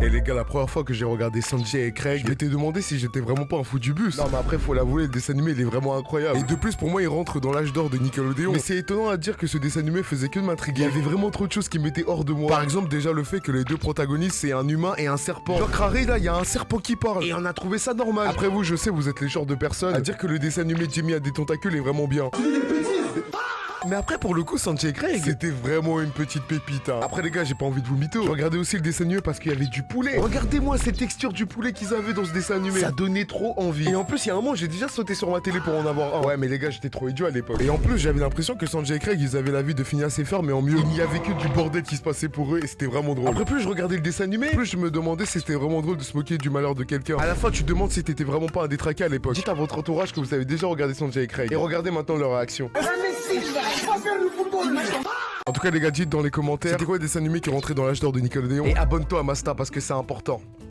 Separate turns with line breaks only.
Et les gars, la première fois que j'ai regardé Sanjay et Craig, je m'étais demandé si j'étais vraiment pas un fou du bus. Non mais après faut l'avouer, le dessin animé il est vraiment incroyable. Et de plus pour moi il rentre dans l'âge d'or de Nickelodeon. Mais c'est étonnant à dire que ce dessin animé faisait que de m'intriguer. Il y avait vraiment trop de choses qui m'étaient hors de moi. Par exemple déjà le fait que les deux protagonistes c'est un humain et un serpent. Genre Harry là, il y a un serpent qui parle. Et on a trouvé ça normal. Après vous, je sais, vous êtes les genres de personnes à dire que le dessin animé Jimmy a des tentacules est vraiment bien. Mais après pour le coup Sanjay et Craig c'était vraiment une petite pépite hein. Après les gars j'ai pas envie de vous mytho. Je regardais aussi le dessin animé parce qu'il y avait du poulet. Regardez-moi cette texture du poulet qu'ils avaient dans ce dessin animé. Ça donnait trop envie. Et en plus il y a un moment j'ai déjà sauté sur ma télé pour en avoir un. Ouais mais les gars j'étais trop idiot à l'époque. Et en plus j'avais l'impression que Sanjay et Craig ils avaient la vie de Phineas et Ferb mais en mieux. Il n'y avait que du bordel qui se passait pour eux et c'était vraiment drôle. Après plus je regardais le dessin animé, plus je me demandais si c'était vraiment drôle de se moquer du malheur de quelqu'un. À la fin tu te demandes si t'étais vraiment pas un détraqué à l'époque. Dites à votre entourage que vous avez déjà regardé Sanjay et Craig. Et regardez maintenant leur réaction. En tout cas les gars dites dans les commentaires c'était quoi les dessins animés qui rentraient dans l'âge d'or de Nickelodeon. Et abonne-toi à Masta parce que c'est important.